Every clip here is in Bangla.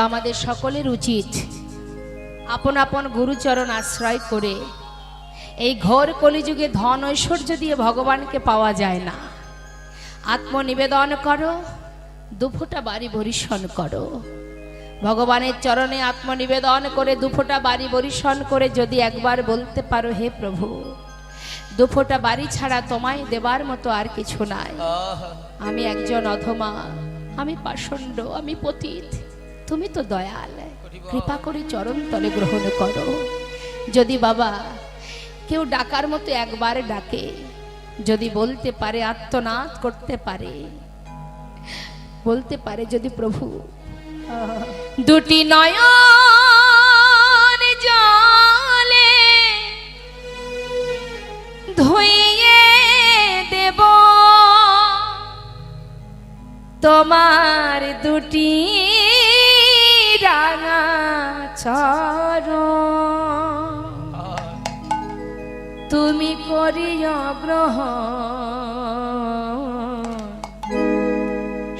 আমাদের সকলের উচিত আপন আপন গুরুচরণ আশ্রয় করে এই ঘোর কলিযুগে ধন ঐশ্বর্য দিয়ে ভগবানকে পাওয়া যায় না। আত্মনিবেদন করো, দুফোঁটা বাড়ি বরিশন করো। ভগবানের চরণে আত্মনিবেদন করে দুফোঁটা বাড়ি বরিশন করে যদি একবার বলতে পারো, হে প্রভু, দুফোঁটা বাড়ি ছাড়া তোমায় দেবার মতো আর কিছু নাই। আমি একজন অধমা, আমি পাষণ্ড, আমি পতিত, তুমি তো দয়াল, কৃপা করে চরণ তলে গ্রহণ করো। যদি বাবা কেউ ডাকার মতো একবার ডাকে, যদি বলতে পারে, আত্মনাদ করতে পারে, বলতে পারে যদি প্রভু দুটি নয়ন জলে ধুইয়ে দেব তোমার দুটি রাঙা চরণ, তুমি করিও গ্রহণ।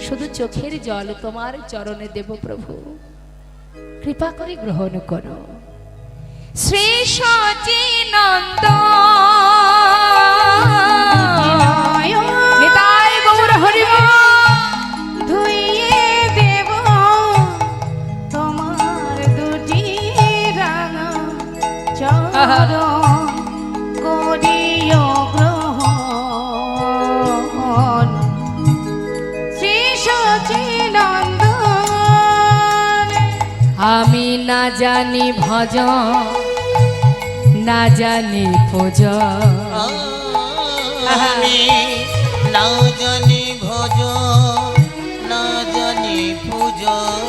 শুধু চোখের জল তোমার চরণে দেব প্রভু, কৃপা করে গ্রহণ করো। শ্রী সচিনন্দ নিতাই গৌর হরি বল। ধুইয়ে দেব তোমার দুটি রাঙা চরণ, করিও গ্রহণ। শ্রী সচিনন্দন আমি না জানি ভজন, না জানি পূজন, আমি না জানি ভজন, না জানি পূজন,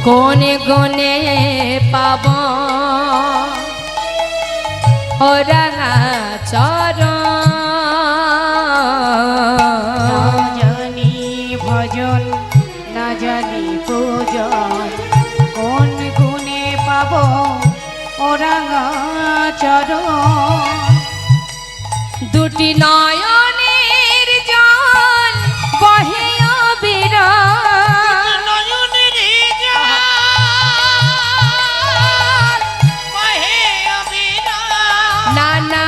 কোনে কোনে পাব ও রাঙা চরণ। না জানি ভজন, না জানি পূজন, কোন গুণে পাব ও রাঙা চরণ। দুটি নয়নের জল বহে অবিরাম, নয়নের জল বহে অবিরাম, না না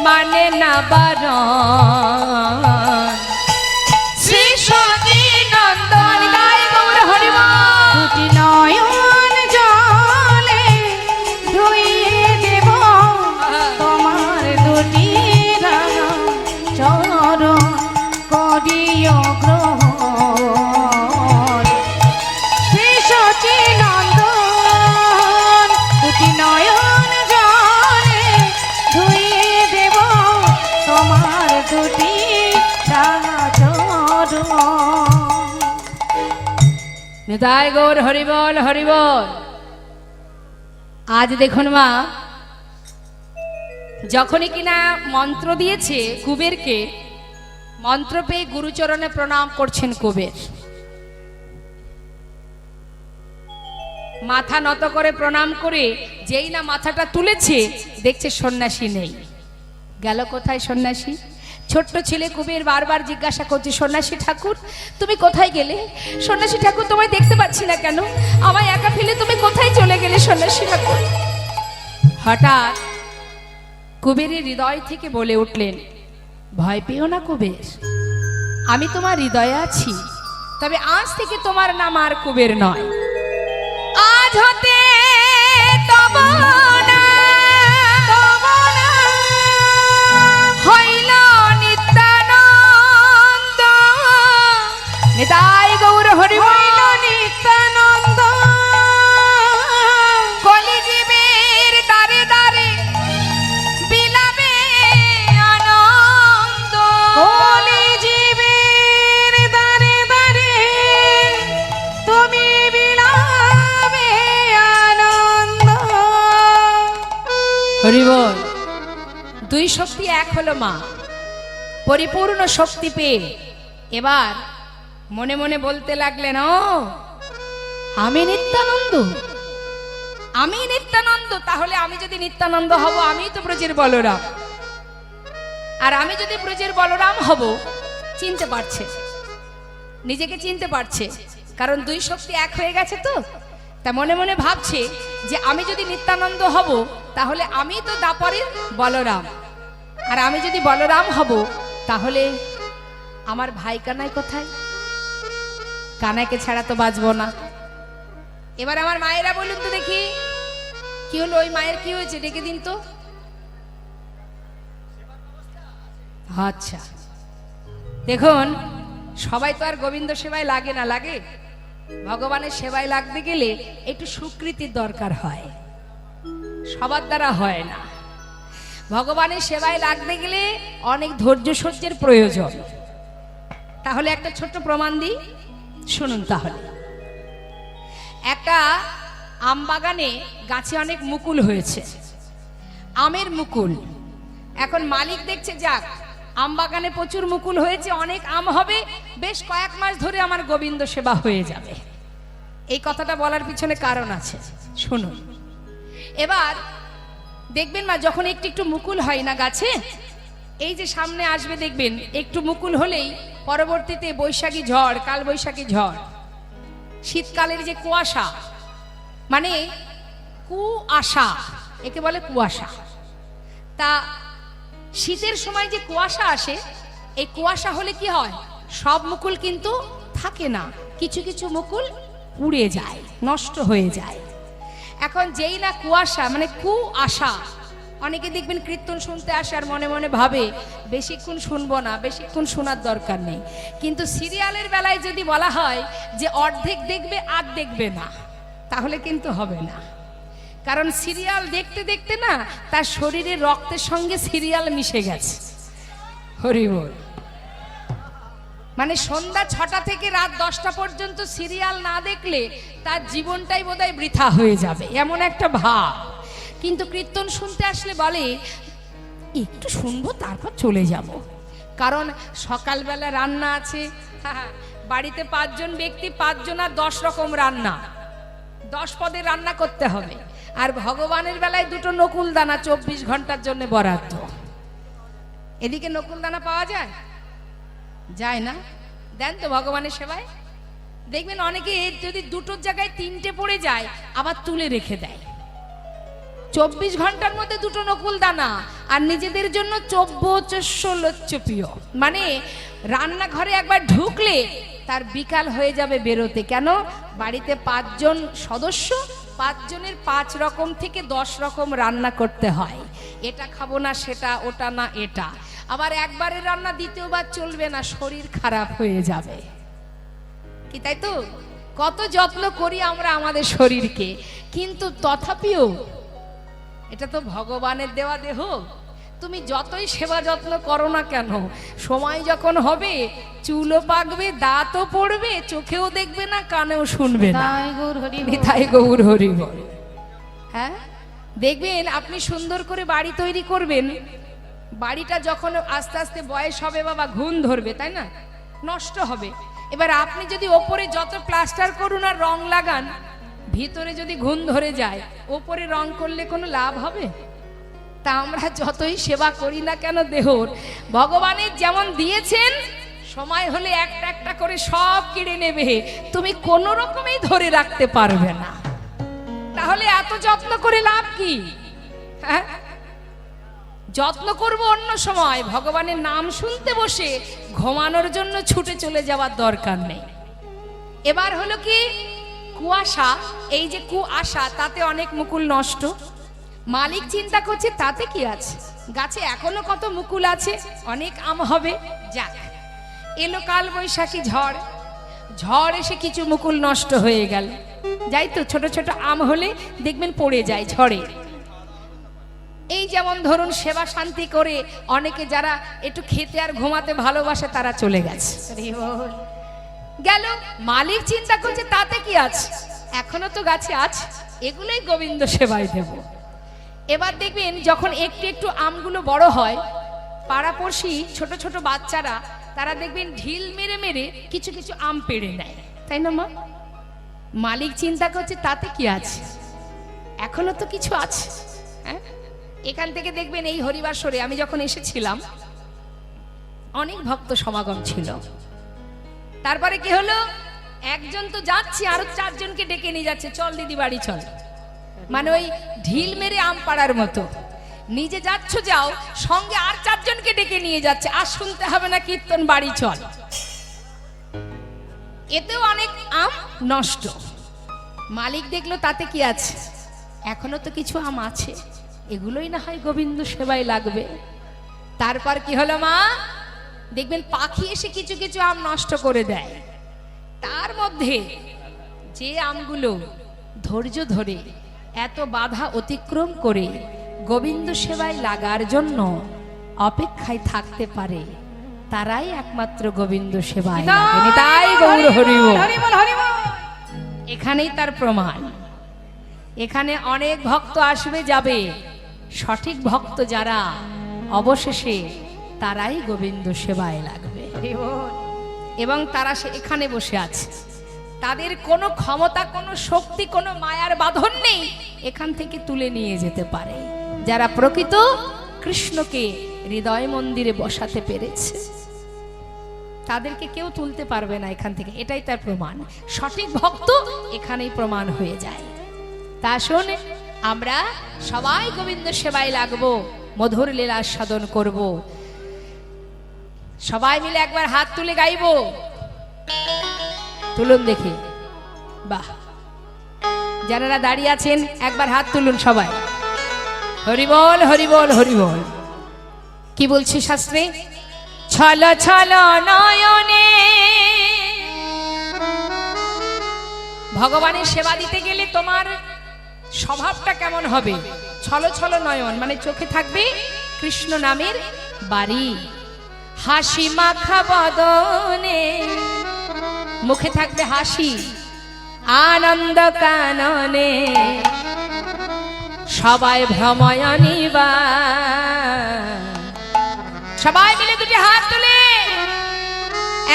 মানে না বারণ। শ্রী সচিনন্দন গায় গৌর হরি বল। দুটি নয়ন জলে ধুইয়ে দেব তোমার দুটি রাঙা চরণ, করিও গ্রহণ। শ্রী সচিনন্দন দুটি নয়ন জলে ধুইয়ে দেব তোমার দুটি রাঙা চরণ। নিতাই গৌর হরি বল, হরি বল। আজ দেখুন মা, যখনই কিনা মন্ত্র দিয়েছে কুবেরকে, মন্ত্র পেয়ে গুরুচরণে প্রণাম করছেন কুবের। মাথা নত করে প্রণাম করে যেই না মাথাটা তুলেছে, দেখছে সন্ন্যাসী নেই। গেল কোথায় সন্ন্যাসী? ছোট্ট ছেলে কুবের বারবার জিজ্ঞাসা করছে, সন্ন্যাসী ঠাকুর তুমি কোথায় গেলে? সন্ন্যাসী ঠাকুর তোমায় দেখতে পাচ্ছি না কেন? আমায় একা ফেলে তুমি কোথায় চলে গেলে সন্ন্যাসী ঠাকুর? হঠাৎ কুবেরের হৃদয় থেকে বলে উঠলেন, ভয় পেও না কুবের, আমি তোমার হৃদয়ে আছি। তবে আজ থেকে তোমার নাম আর কুবের নয়, আজ হতে তব হইল নিত্যানন্দ। নিতাই গৌর হরি বল। নিত্যানন্দ কলিজীবের দ্বারে দ্বারে বিলাবে আনন্দ, কলিজীবের দ্বারে দ্বারে তুমি বিলাবে আনন্দ। হরি বল। দুই শক্তি এক হলো মা, পরিপূর্ণ শক্তি পেয়ে এবার মনে মনে বলতে লাগলেন, ও আমি নিত্যানন্দ, আমি নিত্যানন্দ, তাহলে আমি যদি নিত্যানন্দ হব, আমি তো ব্রজের বলরাম। আর আমি যদি ব্রজের বলরাম হব, চিনতে পারছে, নিজেকে চিনতে পারছে, কারণ দুই শক্তি এক হয়ে গেছে তো। তা মনে মনে ভাবছে যে আমি যদি নিত্যানন্দ হব তাহলে আমি তো দাপরের বলরাম, আর আমি যদি বলরাম হব তাহলে আমার ভাই কানাই কোথায়? কানাইকে ছাড়া তো বাঁচবো না। এবার আমার মায়েরা বলুন তো দেখি কি হলো, ওই মায়ের কি হয়েছে ডেকে দিন তো। আচ্ছা দেখুন, সবাই তো আর গোবিন্দ সেবায় লাগে না, লাগে? ভগবানের সেবায় লাগতে গেলে একটু স্বীকৃতির দরকার হয়, সবার দ্বারা হয় না। ভগবানের সেবায় লাগতে গেলে অনেক ধৈর্য সহ্যের প্রয়োজন। তাহলে একটা ছোট্ট প্রমাণ দিই, শুনুন তাহলে। একটা আম বাগানে গাছে অনেক মুকুল হয়েছে, আমের মুকুল। এখন মালিক দেখছে যাক আম বাগানে প্রচুর মুকুল হয়েছে, অনেক আম হবে, বেশ কয়েক মাস ধরে আমার গোবিন্দ সেবা হয়ে যাবে। এই কথাটা বলার পিছনে কারণ আছে, শুনুন। এবার দেখবেন মা, যখন একটু একটু মুকুল হয় না গাছে, এই যে সামনে আসবে দেখবেন একটু মুকুল হলেই পরবর্তীতে বৈশাখী ঝড়, কাল বৈশাখী ঝড়, শীতকালের যে কুয়াশা, মানে কুয়াশা, একে বলে কুয়াশা। তা শীতের সময় যে কুয়াশা আসে, এই কুয়াশা হলে কি হয়, সব মুকুল কিন্তু থাকে না, কিছু কিছু মুকুল পুড়ে যায়, নষ্ট হয়ে যায়। এখন যেই না কুয়াশা মানে কুয়াশা, অনেকে দেখবেন কীর্তন শুনতে আসে আর মনে মনে ভাবে বেশিক্ষণ শুনবো না, বেশিক্ষণ শোনার দরকার নেই। কিন্তু সিরিয়ালের বেলায় যদি বলা হয় যে অর্ধেক দেখবে আর দেখবে না, তাহলে কিন্তু হবে না। কারণ সিরিয়াল দেখতে দেখতে না তার শরীরের রক্তের সঙ্গে সিরিয়াল মিশে গেছে। হরি বল। মানে সন্ধ্যা 6টা থেকে রাত 10টা পর্যন্ত সিরিয়াল না দেখলে তার জীবনটাই বোধহয় বৃথা হয়ে যাবে, এমন একটা ভাব। কিন্তু কীর্তন শুনতে আসলে বলে একটু শুনবো তারপর চলে যাব। কারণ সকালবেলা রান্না আছে, বাড়িতে 5 জন ব্যক্তি, 5 জনার 10 রকম রান্না, 10 পদের রান্না করতে হবে। আর ভগবানের বেলায় 2টো নকুল দানা 24 ঘন্টার জন্য বরাদ্দ। এদিকে নকুল দানা পাওয়া যায়? যায় না। দেন তো ভগবানের সেবায়। দেখবেন অনেকে যদি 2টোর জায়গায় 3টে পড়ে যায় আবার তুলে রেখে দেয়। 24 ঘন্টার মধ্যে 2টো নকুল দানা, আর নিজেদের জন্য 24 লচ্ছপীয়। মানে রান্নাঘরে একবার ঢুকলে তার বিকাল হয়ে যাবে বেরোতে। কেন? বাড়িতে 5 জন সদস্য, 5 জনের 5 রকম থেকে 10 রকম রান্না করতে হয়। এটা খাবো না সেটা, ওটা না এটা। আবার একবারের রান্না দ্বিতীয়বার চলবে না, শরীর খারাপ হয়ে যাবে। কি তাই তো? কত যত্ন করি আমরা আমাদের শরীরকে, কিন্তু তথাপিও এটা তো ভগবানের দেওয়া দেহ। তুমি যতই সেবা যত্ন করো না কেন, সময় যখন হবে চুলও পাকবে, দাঁতও পড়বে, চোখেও দেখবে না, কানেও শুনবে না। নিতাই গৌর হরি বল। হ্যাঁ, দেখবেন আপনি সুন্দর করে বাড়ি তৈরি করবেন, বাড়িটা যখন আস্তে আস্তে বয়স হবে বাবা, ঘুণ ধরবে, তাই না? নষ্ট হবে। এবার আপনি যদি ওপরে যত প্লাস্টার করুন আর রং লাগান, ভিতরে যদি ঘুণ ধরে যায়, ওপরে রং করলে কোনো লাভ হবে? তা আমরা যতই সেবা করি না কেন দেহর, ভগবানের যেমন দিয়েছেন, সময় হলে একটা একটা করে সব কেড়ে নেবে, তুমি কোনো রকমেই ধরে রাখতে পারবে না। তাহলে এত যত্ন করে লাভ কি? হ্যাঁ, যত্ন করব অন্য সময়, ভগবানের নাম শুনতে বসে ঘুমানোর জন্য ছুটে চলে যাওয়ার দরকার নেই। এবার হলো কি কুয়াশা, এই যে কুয়াশা, তাতে অনেক মুকুল নষ্ট। মালিক চিন্তা করছে তাতে কি আছে, গাছে এখনো কত মুকুল আছে, অনেক আম হবে। যাক, এলো কাল বৈশাখী ঝড়, ঝড় এসে কিছু মুকুল নষ্ট হয়ে গেল। যাই তো, ছোট ছোট আম হলে দেখবেন পড়ে যায় ঝড়ে। এই যেমন ধরুন সেবা শান্তি করে অনেকে যারা একটু খেতে আর ঘুমাতে ভালোবাসে তারা চলে গেছে, গেল। মালিক চিন্তা করছে তাতে কি আছে, এখনো তো গাছে আছে, এগুলোই গোবিন্দ সেবায় দেব। এবার দেখবেন যখন একটু একটু আমগুলো বড় হয়, পাড়াপড়শি ছোট ছোট বাচ্চারা তারা দেখবেন ঢিল মেরে মেরে কিছু কিছু আম পেড়ে নেয়, তাই না মা? মালিক চিন্তা করছে তাতে কি আছে, এখনো তো কিছু আছে। হ্যাঁ, এখান থেকে দেখবেন এই হরিবাসরে আমি যখন এসেছিলাম অনেক ভক্ত সমাগম ছিল। তারপরে কি হলো, একজন তো যাচ্ছে আরো চারজনকে ডেকে নিয়ে যাচ্ছে, চল দিদি বাড়ি চল। মানে ওই ঢিল মেরে আম পাড়ার মতো, নিজে যাচ্ছ যাও, সঙ্গে আর চারজনকে ডেকে নিয়ে যাচ্ছে, আর শুনতে হবে না কীর্তন, বাড়ি চল। এতেও অনেক আম নষ্ট। মালিক দেখলো তাতে কি আছে, এখনো তো কিছু আম আছে, এগুলোই না হয় গোবিন্দ সেবায় লাগবে। তারপর কি হলো মা, দেখবেন পাখি এসে কিছু কিছু আম নষ্ট করে দেয়। তার মধ্যে যে আমগুলো ধৈর্য ধরে এত বাধা অতিক্রম করে গোবিন্দ সেবায় লাগার জন্য অপেক্ষায় থাকতে পারে, তারাই একমাত্র গোবিন্দ সেবায় লাগেন। তাই গৌর হরি বল। হরি বল, হরি বল। এখানেই তার প্রমাণ। এখানে অনেক ভক্ত আসবে যাবে, সঠিক ভক্ত যারা অবশেষে তারাই গোবিন্দ সেবায় লাগবে। হরি বল। এবং তারা এখানে বসে আছে, তাদের কোনো ক্ষমতা, কোনো শক্তি, কোনো মায়ার বাঁধন নেই এখান থেকে তুলে নিয়ে যেতে পারে। যারা প্রকৃত কৃষ্ণকে হৃদয় মন্দিরে বসাতে পেরেছে তাদেরকে কেউ তুলতে পারবে না এখান থেকে, এটাই তার প্রমাণ। সঠিক ভক্ত এখানেই প্রমাণ হয়ে যায়। তা শোনে, আমরা সবাই গোবিন্দ সেবায় লাগবো, মধুর লীলা সাধন করব। সবাই মিলে একবার হাত তুলে গাইবো, তুলুন দেখি। বাহ, যারা দাঁড়িয়ে আছেন একবার হাত তুলুন সবাই। হরি বল, হরি বল, হরি বল। কি বলছে শাস্ত্রে, ছল ছল নয়নে। ভগবানের সেবা দিতে গেলে তোমার স্বভাবটা কেমন হবে? ছল ছল নয়ন মানে চোখে থাকবে কৃষ্ণ নামের বাড়ি, হাসি মাখা বদনে, মুখে থাকবে হাসি, আনন্দ কাননে, সবাই ভ্রময়নিবা। সবাই মিলে দুটি হাত তুলে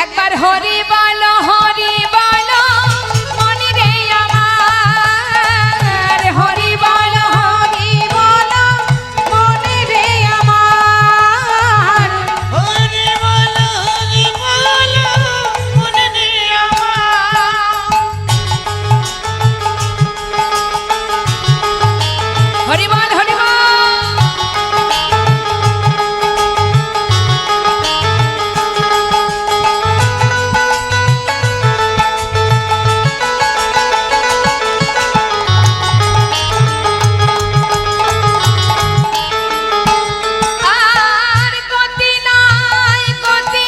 একবার হরি বলো, হরি বলো মনি রে আমার, হরি বলো, হরি বল, মনে রে আমার। হরি বল, হরি বল, মনে রে আমার। হরি বল, হরি বল। আর গতি নাই, গতি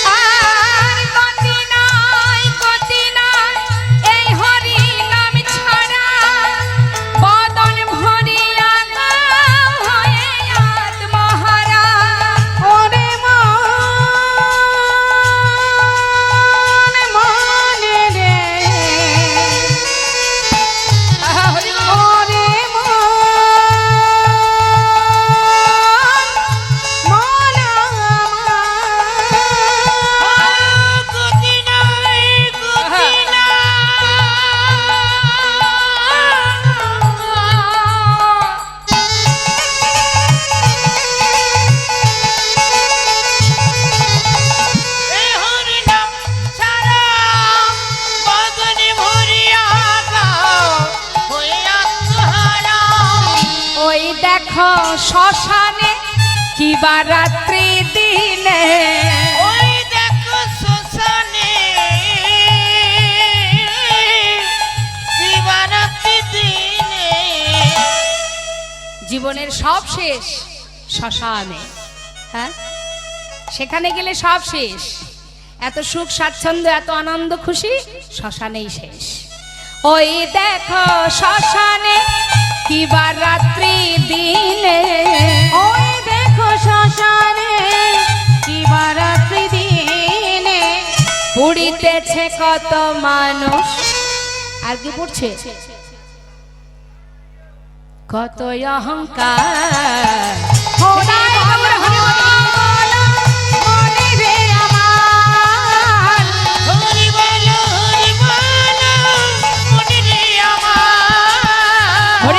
আর গতি নাই, গতি নাই এই হরি নাম ছাড়া, বদন ভরিয়া গাও হয়ে আত্মহারা। ওরে মন, মনে রে, হরি বল। ওরে মন, মন আমার। গতি নাই, গতি এই হরি নাম ছাড়া, বদনে ভরিয়া গাও হয়ে আত্মহারা। ওই দেখো শ্মশানে কিবা রাত্রি দিনে, ওই দেখো শ্মশানে দিবারাত্রি দিনে। জীবনের সব শেষ শ্মশানে। হ্যাঁ, সেখানে গেলে সব শেষ। এত সুখ স্বাচ্ছন্দ্য, এত আনন্দ খুশি শ্মশানেই শেষ। ওই দেখো শ্মশানে কিবা রাত্রি দিনে, ওই দেখো শ্মশানে কিবা রাত্রি দিনে। পুড়িতেছে কত মানুষ। আর কি পড়ছে? কত অহংকার। হরি বল, হরি বল, মনে রে আমার। হরি বল, হরি বল, মনে রে আমার। হরি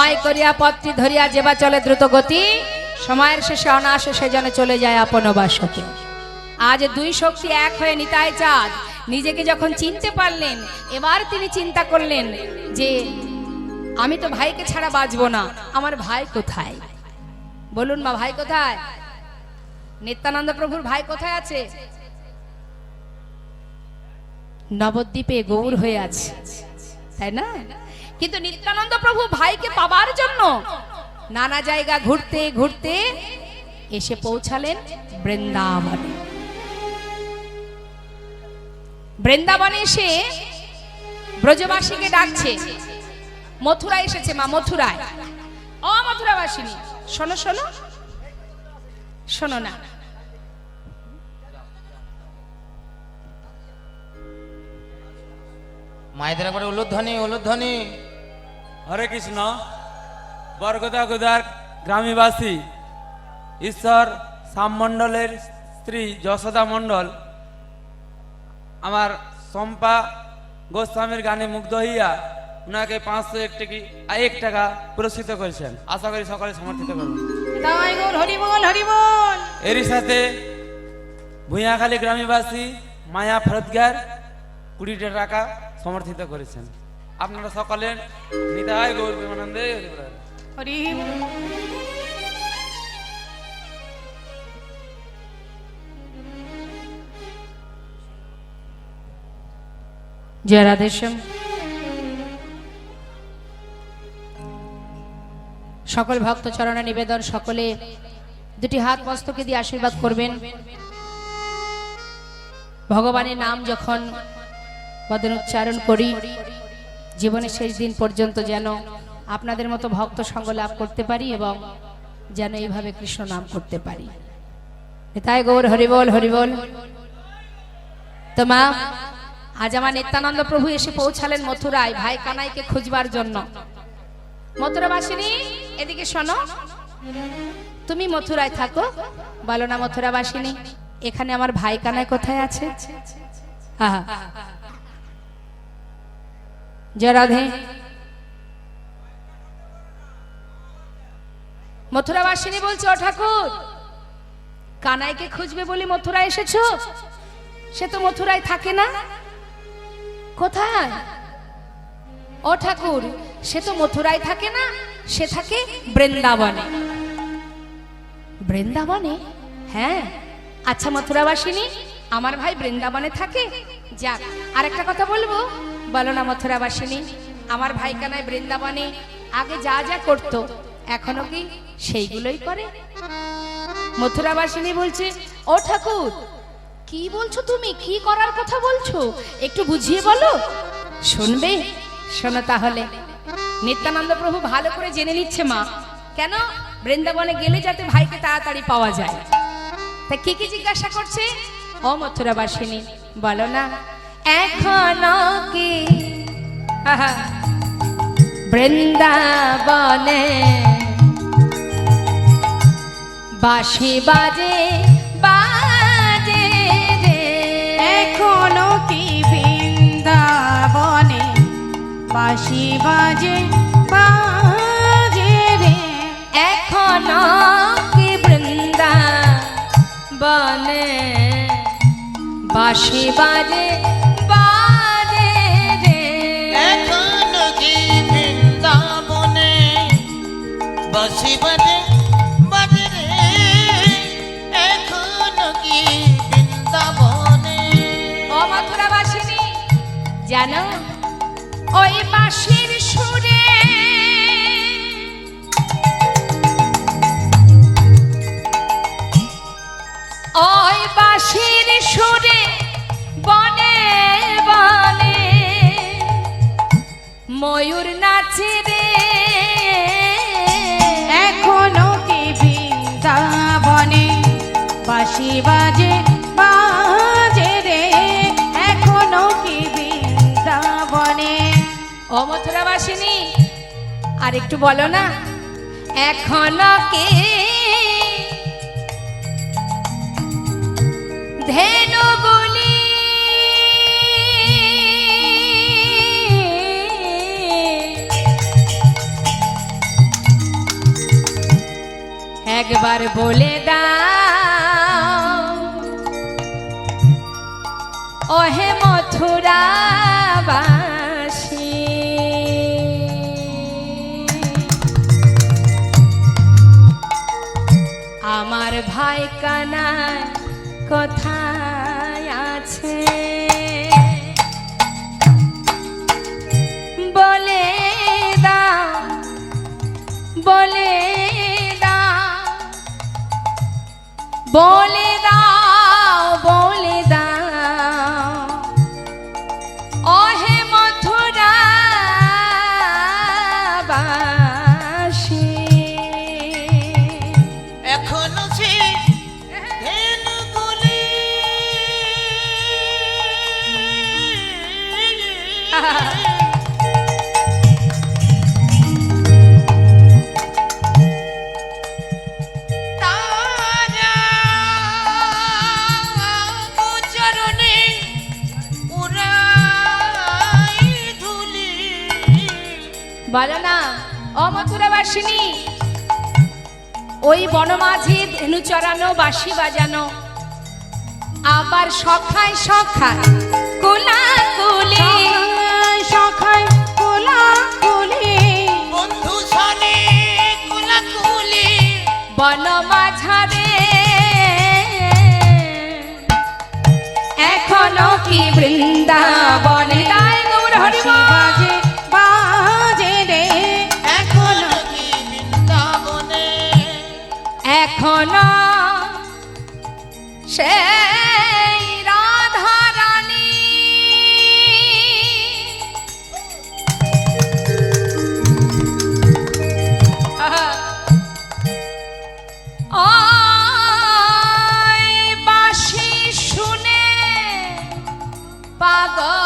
সময় করিয়া পত্রী ধরিয়া যেবা চলে দ্রুত গতি, সময়ের শেষে অনায়াসে সে যেন চলে যায় আপন বাসকে। আজ দুই শক্তি এক হয়ে নিতাই চাঁদ নিজেকে যখন চিনতে পারলেন, এবার তিনি চিন্তা করলেন যে আমি তো ভাইকে ছাড়া বাঁচবো না, আমার ভাই কোথায়? বলুন মা, ভাই কোথায়? নিত্যানন্দ প্রভুর ভাই কোথায় আছে? নবদ্বীপে গৌর হয়ে আছে, তাই না? কিন্তু নিত্যানন্দ প্রভু ভাইকে পাবার জন্য নানা জায়গা ঘুরতে ঘুরতে এসে পৌঁছালেন বৃন্দাবনে। বৃন্দাবনে এসে ব্রজবাসীকে ডাকছে, মথুরায় এসেছে মা, মথুরায়। ও মথুরাবাসিনী, শোনো শোনো শোনো না, মায়েদের একবারে উলুধ্বনি উলুধ্বনি। হরে কৃষ্ণ। বরগদা গুদার গ্রামীবাসী ঈশ্বর শ্যাম মণ্ডলের স্ত্রী যশোদা মণ্ডল আমার শম্পা গোস্বামীর গানে মুগ্ধ হইয়া ওনাকে 501 টাকা পুরস্কৃত করেছেন। আশা করি সকলে সমর্থিত করবেন। তাই গৌর হরি বল, হরি বল। এরই সাথে ভুঁইয়াখালী গ্রামীবাসী মায়া ফরতগার 20 টাকা সমর্থিত করেছেন। আপনারা সকলে নিতাই গৌর প্রেমানন্দে হরি বল। হরি বল। জয় রাধেশ্যাম। সকল ভক্ত চরণে নিবেদন, সকলে দুটি হাত মস্তকে দিয়ে আশীর্বাদ করবেন। ভগবানের নাম যখন বদন উচ্চারণ করি, জীবনের শেষ দিন পর্যন্ত যেন আপনাদের মতো ভক্ত সঙ্গ লাভ করতে পারি এবং যেন এইভাবে কৃষ্ণ নাম করতে পারি। তাই গৌর হরিবল হরিবল। তো মা, আজ আমার নিত্যানন্দ প্রভু এসে পৌঁছালেন মথুরায় ভাই কানাইকে খুঁজবার জন্য। মথুরাবাসিনী এদিকে শোনো, তুমি মথুরায় থাকো, বলো না মথুরাবাসিনী এখানে আমার ভাই কানাই কোথায় আছে? আহা, জয় রাধে। মথুরাবাসিনী বলছে, ও ঠাকুর, কানাইকে খুঁজবে বলে মথুরায় এসেছো? সে তো মথুরায় থাকে না। কোথায়? ও ঠাকুর, সে তো মথুরায় থাকে না, সে থাকে বৃন্দাবনে। বৃন্দাবনে? হ্যাঁ। আচ্ছা মথুরাবাসিনী, আমার ভাই বৃন্দাবনে থাকে? যাক, আরেকটা কথা বলবো, বলো না মথুরাবাসিনী আমার ভাই কানাই বৃন্দাবনে আগে যা যা করত এখনো কি সেইগুলোই করে? মথুরাবাসিনী বলছে, ও ঠাকুর, কি বলছো তুমি? কি করার কথা বলছো? একটু বুঝিয়ে বলো। শুনবে? শোনো তাহলে। নিত্যানন্দ প্রভু ভালো করে জেনে নিচ্ছে মা, কেন বৃন্দাবনে গেলে যাতে ভাইকে তাড়াতাড়ি পাওয়া যায়। তা কি কি জিজ্ঞাসা করছে? ও মথুরাবাসিনী বলো না, এখনো কি বৃন্দাবনে বাঁশি বাজে বাজে রে? এখনো কি বৃন্দাবনে বাঁশি বাজে বাজে রে? এখনো কি বৃন্দাবনে বাঁশি বাজে বাজে রে? এখনো কি বৃন্দাবনে বাঁশি বাজে বাজে রে? এখনো কি বৃন্দাবনে? ও মথুরাবাসিনী জানো, ওই বাঁশির সুরে ওই বাঁশির সুরে বনে বনে ময়ূর নাচে রে? এখনো কি বৃন্দাবনে বাঁশি বাজে বাজে রে? এখনো কি বৃন্দাবনে? ও মথুরাবাসিনী আর একটু বলো না, এখনো কি ধেনুগুলি একবার বলে দাও ওহে মথুরাবাসী, আমার ভাই কানাই কোথায় আছে, বলে দাও বলে দাও বলে দাও বলে দাও ওহে মথুরাবাসী। এখনো সে ধেনুগুলি তারা চরণে উড়াই ধুলি। বলো না ও মথুরাবাসিনী, ওই বনমাঝি ধেনু চড়ানো বাঁশি বাজানো, আবার সখায় সখায় কোলাকুলি, সখায় কোলাকুলি, বন্ধু সনে কুলাকুলি, বনমাঝারে এখনো কি বৃন্দাবনে তাই গৌর হরি বাঁশি বাজে বাজে রে, এখনো কি বৃন্দাবনে, এখনো সেই রাধা রানী ওই বাঁশি শুনে পাগলিনী,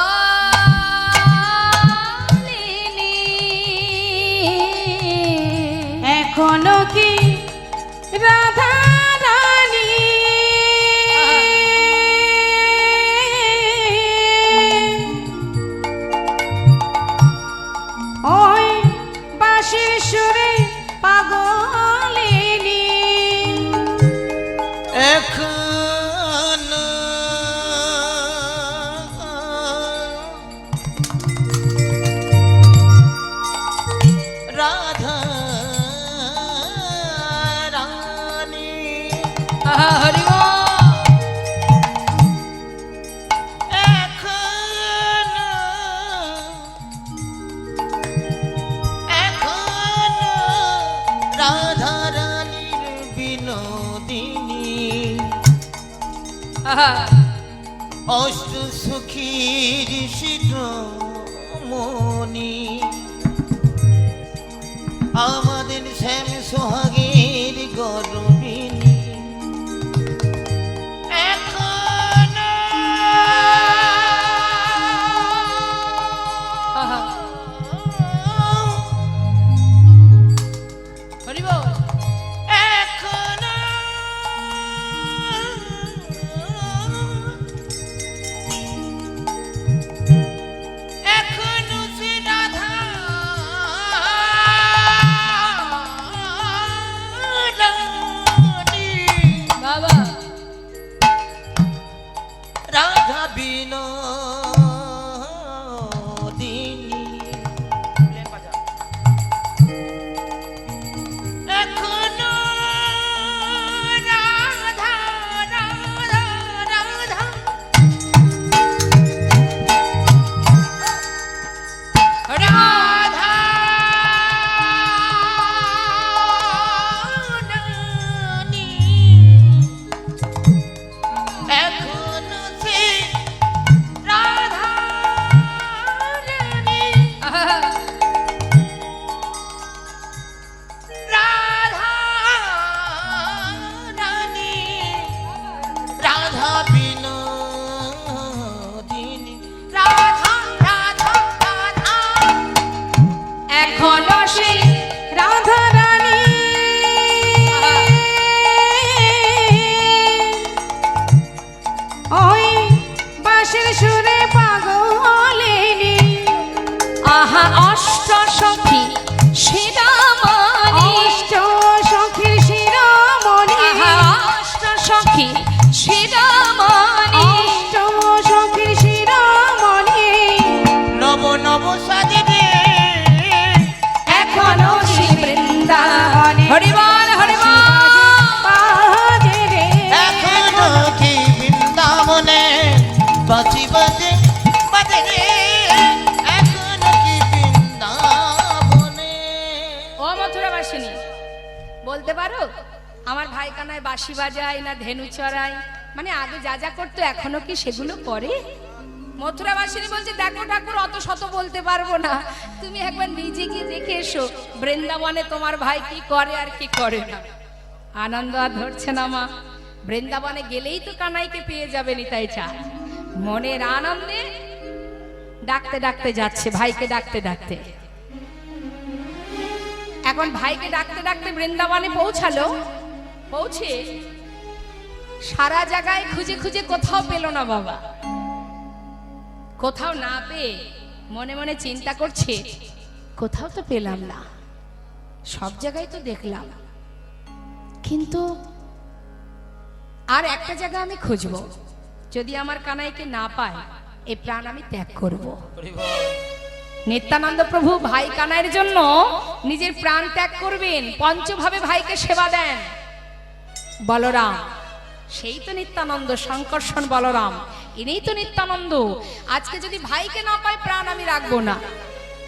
এখনো কি রাধা রানী ওই বাঁশির সুরে পাগলিনী, এখনো রাধা রানী, হরি এখনো রাধা রানীর বিনোদিনী, অষ্ট সুখীর শিরোমণি, আমাদের শ্যাম সোহাগের গর্বিনী, এখনো হরি বল। এখনো এখনো সে রাধা বলতে পারো আমার ভাই কানায় বাঁশি বাজায় না ধেনু চড়ায়, মানে আগে যা যা করতো এখনো কি সেগুলো করে? মথুরা বাসিনী বলছে দেখো ঠাকুর অত শত বলতে পারবো না, তুমি একবার নিজে গিয়ে দেখে এসো বৃন্দাবনে তোমার ভাই কি করে আর কি করে না। আনন্দ আর ধরছে না মা, বৃন্দাবনে গেলেই তো কানাইকে পেয়ে যাবে নিতাই চাঁদ। মনের আনন্দে ডাকতে ডাকতে যাচ্ছে, ভাইকে ডাকতে ডাকতে। এখন ভাইকে ডাকতে ডাকতে বৃন্দাবনে পৌঁছালো। পৌঁছে সারা জায়গায় খুঁজে খুঁজে কোথাও পেল না বাবা। কোথাও না পেয়ে মনে মনে চিন্তা করছে কোথাও তো পেলাম না, সব জায়গায় তো দেখলাম, কিন্তু আর একটা জায়গা আমি খুঁজবো, যদি আমার কানাইকে না পাই এই প্রাণ আমি ত্যাগ করব। নিত্যানন্দ প্রভু ভাই কানাইয়ের জন্য নিজের প্রাণ ত্যাগ করবেন, পঞ্চভাবে ভাইকে সেবা দেন। বলরাম সেই তো নিত্যানন্দ, শঙ্কর্ষণ বলরাম ইনিই তো নিত্যানন্দ। আজকে যদি ভাইকে না পাই প্রাণ আমি রাখবো না,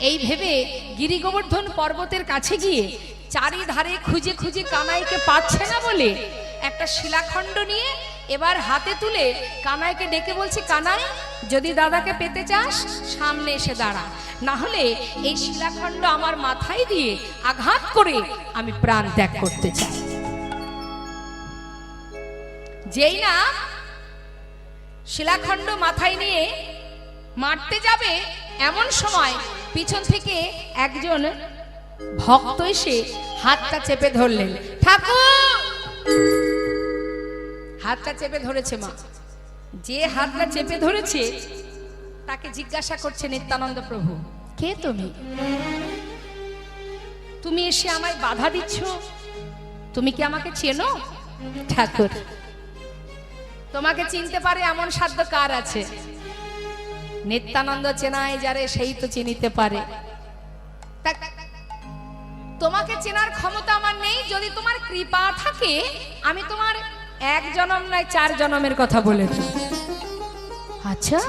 এই ভেবে গিরি গোবর্ধন পর্বতের কাছে গিয়ে চারিধারে খুঁজে খুঁজে কানাইকে পাচ্ছে না বলে একটা শিলাখণ্ড নিয়ে এবার হাতে তুলে কানাইকে ডেকে বলছে, কানাই যদি দাদাকে পেতে চাস সামনে এসে দাঁড়া, না হলে এই শিলাখণ্ড আমার মাথায় দিয়ে আঘাত করে আমি প্রাণ ত্যাগ করতে চাই। যেই না শিলাখণ্ড মাথায় নিয়ে মারতে যাবে এমন সময় পিছন থেকে একজন ভক্ত এসে হাতটা চেপে ধরলেন। ঠাকুর! হাতটা চেপে ধরেছে মা, যে হাতটা চেপে ধরেছে তাকে জিজ্ঞাসা করছে নিত্যানন্দ প্রভু, কে তুমি? তুমি এসে আমায় বাধা দিচ্ছ, তুমি কি আমাকে চেনো? ঠাকুর তোমাকে চিনতে পারে এমন সাধ্য কার আছে? নিত্যানন্দ চেনায় যারে সেই তো চিনিতে পারে। তোমাকে চেনার ক্ষমতা আমার নেই, যদি তোমার কৃপা থাকে আমি তোমার এক জনম নয় 4 জনমের কথা বলে দিই। আচ্ছা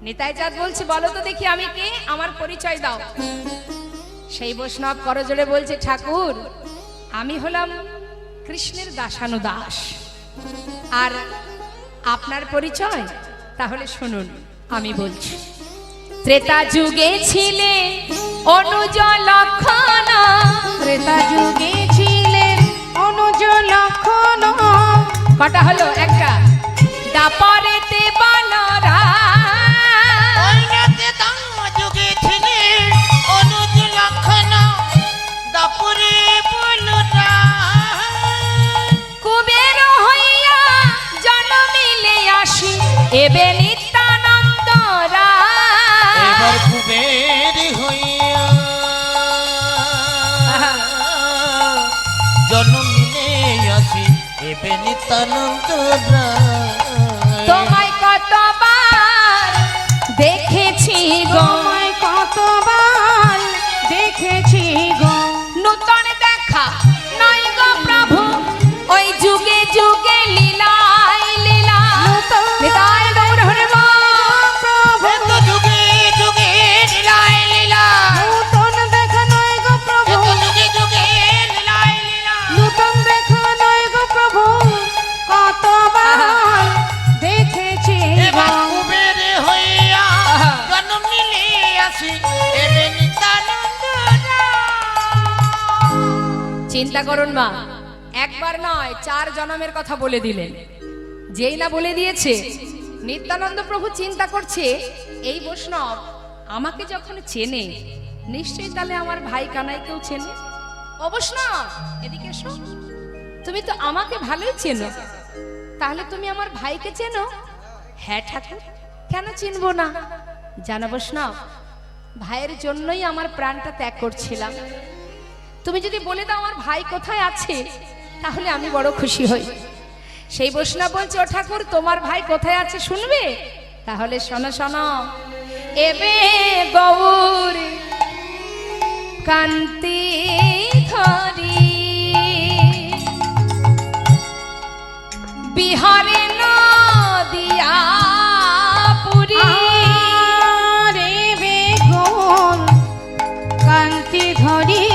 নিতাই চাঁদ বলছে, বলো তো দেখি আমি কে, আমার পরিচয় দাও। সেই বৈষ্ণব করজোড়ে বলছে, ঠাকুর আমি হলাম কৃষ্ণের দাসানুদাস। আর আপনার পরিচয়? তাহলে শুনুন আমি বলছি। ত্রেতা যুগে ছিলে অনুজ লক্ষণ, ত্রেতা যুগে ছিলেন অনুজ লক্ষণ, কটা হলো? একটা। দাপরেতে বলরা, ওইনাতে দাও যুগে ছিলে অনুজ লক্ষণ, দাপুরে বলরা, কুবের হইয়া জন্মিলে আসি এবে নিত্যানন্দ রায়। এবার কুবের হইয়া জন্মিলে আসি এবে নিত্যানন্দ রায়। তোমায় কতবার দেখেছি গো, তোমায় কতবার দেখেছি গো, নূতন দেখা নয় গো প্রভু, ওই যুগে যুগে লীলাই লীলা। নিতাই গৌর হরে বল। এত যুগে যুগে লীলায় লীলা, নূতন দেখা নয় গো প্রভু, এত যুগে যুগে লীলায় লীলা। নূতন দেখা নয় গো প্রভু, কতবার দেখেছি এবার গো। কুবের হইয়া জন্মিলে আসি এবে নিত্যানন্দ রায়। চিন্তা করুন মা, একবার নয় 4 জনমের কথা বলে দিলেন। যেই না বলে দিয়েছে, নিত্যানন্দ প্রভু চিন্তা করছে এই বৈষ্ণব আমাকে যখন চেনে নিশ্চয়ই তাহলে আমার ভাই কানাইকেও চেনে। ও বৈষ্ণব এদিকে এসো, তুমি তো আমাকে ভালোই চেনো, তাহলে তুমি আমার ভাইকে চেনো? হ্যাঁ ঠাকুর, কেন চিনবো না? জানো বৈষ্ণব, ভাইয়ের জন্যই আমার প্রাণটা ত্যাগ করছিলাম। তুমি যদি বলে দাও আমার ভাই কোথায় আছে তাহলে আমি বড় খুশি হই। সেই বৈষ্ণব বলছে, ও ঠাকুর তোমার ভাই কোথায় আছে শুনবে? তাহলে শোনো শোনো। এবে গৌর কান্তি ধরি বিহারে নদিয়া পুরী, রে বেগুন কান্তি ধরি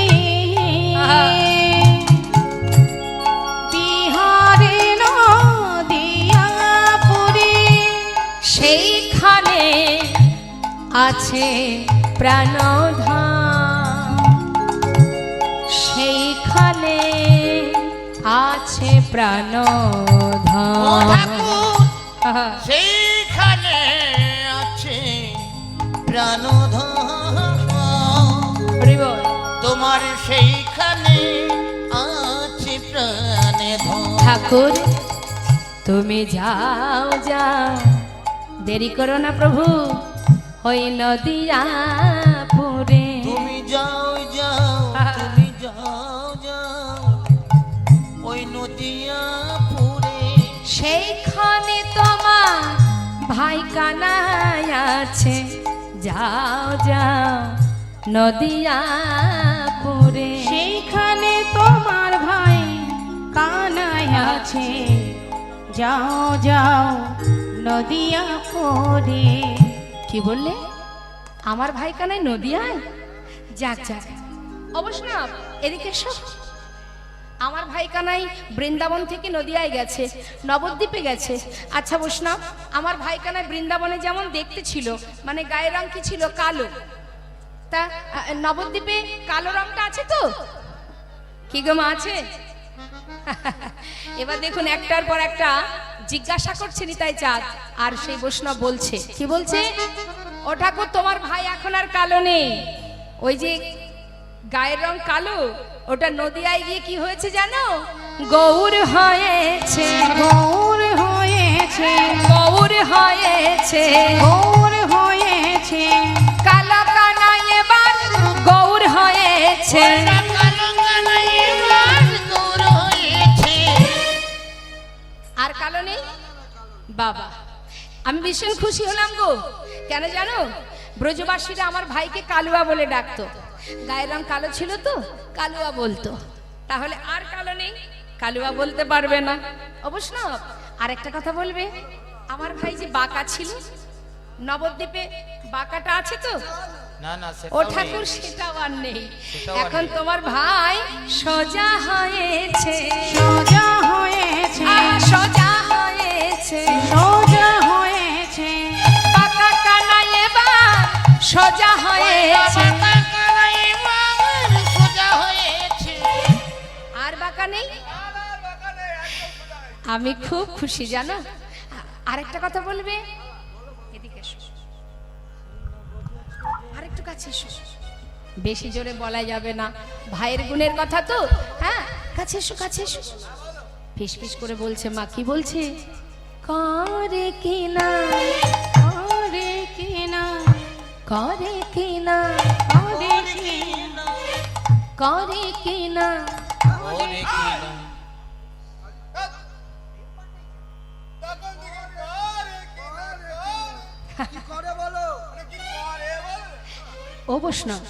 আছে প্রাণধাম, সেইখানে আছে ও প্রাণধাম। ঠাকুর সেইখানে আছে প্রাণধাম, হরি বল। তোমার সেইখানে আছে প্রাণধাম। ঠাকুর তুমি যাও যাও, দেরি করো না প্রভু, ওই নদিয়াপুরে। তুমি যাও যাও, তুমি যাও যাও ওই নদিয়াপুরে। সেইখানে তোমার ভাই কানাই আছে, যাও যাও নদিয়াপুরে। সেইখানে তোমার ভাই কানাই আছে, যাও যাও নদিয়া পরে। কি বললে? আমার ভাই কানাই নদিয়ায়? যাক যাক, অবশ্য না, এদিকে এসো। আমার ভাই কানাই বৃন্দাবন থেকে নদিয়ায় গেছে, নবদ্বীপে গেছে। আচ্ছা বৈষ্ণব, আমার ভাই কানাই বৃন্দাবনে যেমন দেখতে ছিল, মানে গায়ের রং কি ছিল? কালো। তা নবদ্বীপে কালো রংটা আছে তো? কি গো মা, আছে? এবার দেখুন, একটার পর একটা জিজ্ঞাসা করছে নিতাই চাঁদ, আর সেই বৈষ্ণব বলছে, কি বলছে? ও ঠাকুর, তোমার ভাই এখন আর কালো নেই, ওই যে গায়ের রং কালো, ওটা নদিয়ায় গিয়ে কি হয়েছে জানো? গৌর হয়েছে, গৌর হয়েছে, গৌর হয়েছে, গৌর হয়েছে। কালো কানাই এবার গৌর হয়েছে। কালো কানাই এবার গৌর হয়েছে। আর কালো নেই? বাবা, আমি ভীষণ খুশি হলাম গো। কেন জানো? ব্রজবাসীরা আমার ভাইকে কালুয়া বলে ডাকতো, গায়ের রং কালো ছিল তো কালুয়া বলতো। তাহলে আর কালো নেই, কালুয়া বলতে পারবে না। অবশ্য আর একটা কথা বলবে, আমার ভাই যে বাঁকা ছিল, নবদ্বীপে বাঁকাটা আছে তো? না না, ও ঠাকুর, সেটাও আর নেই। সেটাও আর এখন নেই। তোমার ভাই সোজা হয়েছে, সোজা হয়েছে, সোজা হয়েছে, সোজা হয়েছে। পাকা কানাই এবার সোজা হয়েছে। সোজা হয়েছে। আর বাঁকা নেই? আমি খুব খুশি জানো। আরেকটা কথা বলবে, এদিকে এসো, আরেকটু কাছে এসো। বেশি জোরে বলা যাবে না, ভাইয়ের গুণের কথা তো। হ্যাঁ, কাছে এসো, কাছে এসো। ফিস ফিস করে বলছে মা, কি বলছে? করে কিনা, করে কিনা, করে কিনা, করে কিনা, করে কিনা। ওরে কি না। ও বৈষ্ণব,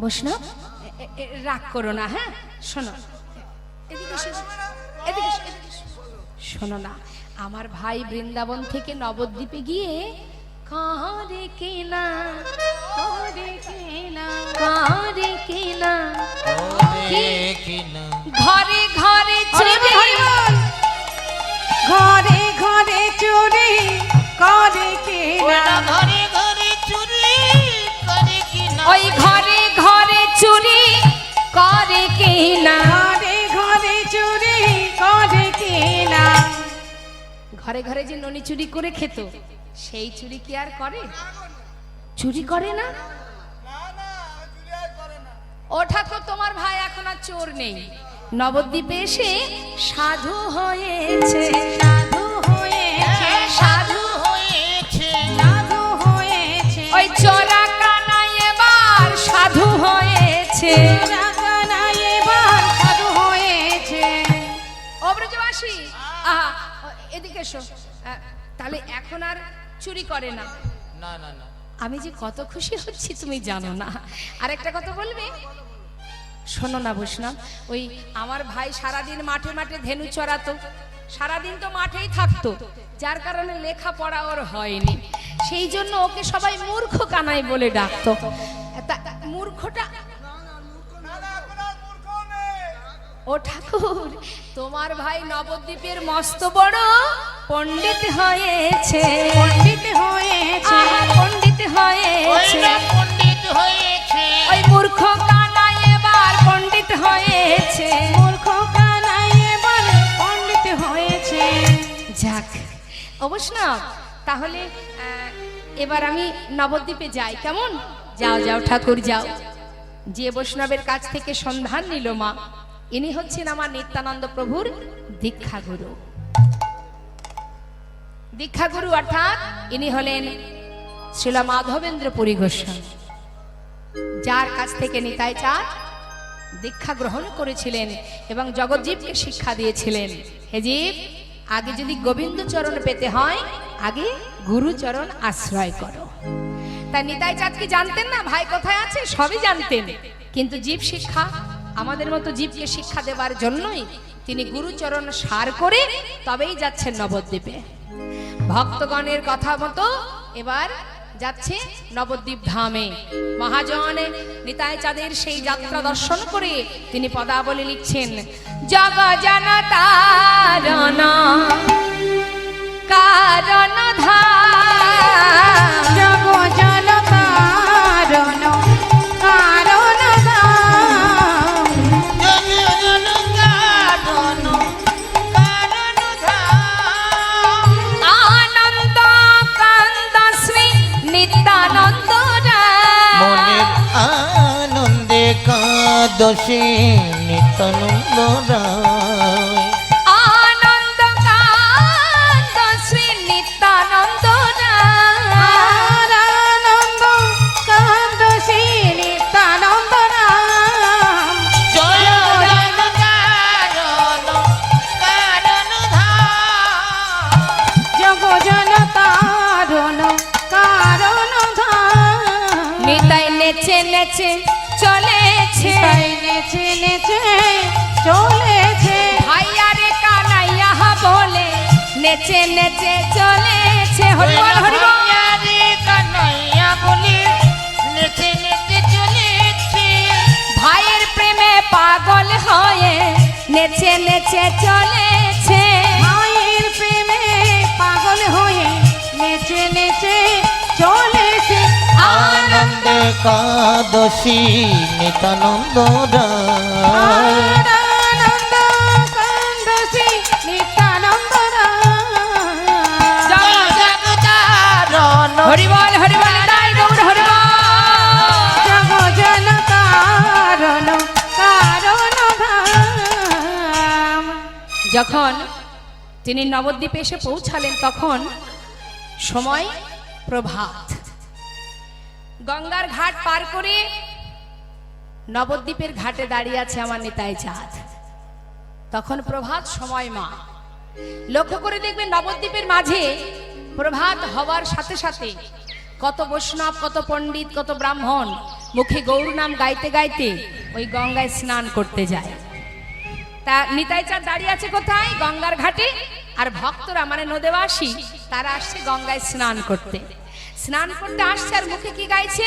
বৈষ্ণব, রাগ করো না। হ্যাঁ, শোনো, এদিকে এসো, এদিকে এসো, এদিকে এসো। শোনো না, আমার ভাই বৃন্দাবন থেকে নবদ্বীপে গিয়ে করে কিনা, করে কিনা, করে কিনা, ওরে কি না। ঘরে ঘরে চুরি, ঘরে ঘরে চুরি করে কিনা, ঘরে ঘরে চুরি করে কি না। ওই ঘরে ঘরে চুরি করে কিনা। ঘরে ঘরে চুরি করে কিনা। ঘরে ঘরে যে ননি চুরি করে খেত, সেই চুরি কি আর করে? চুরি করে না। ও ঠাকুর, তোমার ভাই এখন আর চোর নেই, নবদ্বীপে এসে সাধু হয়েছে, সাধু হয়েছে, সাধু। হয়েছে। সাধু হয়েছে। ওই চোরা কানাই এবার সাধু হয়েছে। রাগানা এবার সাধু হয়েছে। ও ব্রজবাসী, আহা, এদিকে এসো। তাহলে এখন আর চুরি করে না। না না না। আমি যে কত খুশি হচ্ছি তুমি জানো না। আর একটা কথা বলবে, শোনো না বৈষ্ণব, ওই আমার ভাই সারাদিন মাঠে মাঠে ধেনু চড়াতো, সারাদিন তো মাঠেই থাকতো, যার কারণে লেখাপড়া ওর হয়নি। সেই জন্য ওকে সবাই মূর্খ কানাই বলে ডাকতো। মূর্খটা ও ঠাকুর, তোমার ভাই নবদ্বীপের মস্ত বড় পণ্ডিত হয়েছে, পণ্ডিত হয়েছে, পণ্ডিত হয়েছে ওইটা পণ্ডিত হয়েছে ওই মূর্খ কানাই এবার পণ্ডিত হয়েছে মূর্খ কানাই এবার পণ্ডিত হয়েছে। যাক অবশ্যই তাহলে এবার আমি নবদ্বীপে যাই, কেমন? যাও যাও ঠাকুর যাও। যে বৈষ্ণবের কাছ থেকে সন্ধান নিল মা, ইনি হচ্ছেন আমার নিত্যানন্দ প্রভুর দীক্ষাগুরু। দীক্ষাগুরু অর্থাৎ ইনি হলেন শ্রীলা মাধবেন্দ্র পুরী গোস্বামী, যার কাছ থেকে নিতাই চাঁদ দীক্ষা গ্রহণ করেছিলেন এবং জগজ্জীবকে শিক্ষা দিয়েছিলেন, হে জীব, আগে যদি গোবিন্দ চরণ পেতে হয় আগে গুরুচরণ আশ্রয় করো। তাই নিতাই চাঁদ কি জানতেন না ভাই কোথায় আছে? সবই জানতেন, কিন্তু জীব শিক্ষা, আমাদের মতো জীবকে শিক্ষা দেবার জন্যই তিনি গুরুচরণ সার করে তবেই যাচ্ছেন নবদ্বীপে। ভক্তগণের কথা মতো এবার যাচ্ছে নবদ্বীপ ধামে। মহাজন নিতাই চাঁদের সেই যাত্রা দর্শন করে তিনি পদাবলী লিখছেন, জগ জনতারণ কারণ ধাম, জগ জনতারণ কারণ ধাম, জগ জনতারণ কারণ ধাম। আনন্দ কান্দ শ্রী নিত্যানন্দ রায়। মনের আনন্দে কাদশে নিত্যানন্দ রায়। আনন্দ কান্দ শ্রী নিত্যানন্দ রায়। আনন্দ কান্দ শ্রী নিত্যানন্দ রাম, জয় জনতারণ কারণ ধাম। জগ জনতারণ কারণ ধাম। নিতাই নেচে নেচে চলেছে, তাই নেচে নেচে চলেছে, ভাইয়ারে কানাইয়া বলে নেচে নেচে চলেছে। হরিবল হরিবল। রে কানাইয়া বলে নেচে নেচে চলেছে। ভাইয়ের প্রেমে পাগল হয়ে নেচে নেচে চলেছে। মায়ের প্রেমে পাগল হয়ে নেচে নেচে চলেছে। আনন্দ কাদশী নিত্যানন্দ রায়। আনন্দ কান্দ শ্রী নিত্যানন্দ রাম, জয় জগতারণ হরিবল হরিবল তাই গৌর হরিবল। জগ জনতারণ কারণ ধাম। যখন তিনি নবদ্বীপে এসে পৌঁছালেন তখন সময় প্রভাত। গঙ্গার ঘাট পার করে নবদ্বীপের ঘাটে দাঁড়িয়ে আছে আমার নিতাই চাঁদ। তখন প্রভাত সময় মা, লক্ষ্য করে দেখবেন নবদ্বীপের মাঝে প্রভাত হওয়ার সাথে সাথে কত বৈষ্ণব, কত পণ্ডিত, কত ব্রাহ্মণ মুখে গৌর নাম গাইতে গাইতে ওই গঙ্গায় স্নান করতে যায়। তা নিতাই চাঁদ দাঁড়িয়ে আছে কোথায়? গঙ্গার ঘাটে। আর ভক্তরা মানে নদেবাসী তারা আসছে গঙ্গায় স্নান করতে। স্নান করতে আসছে আর মুখে কি গাইছে?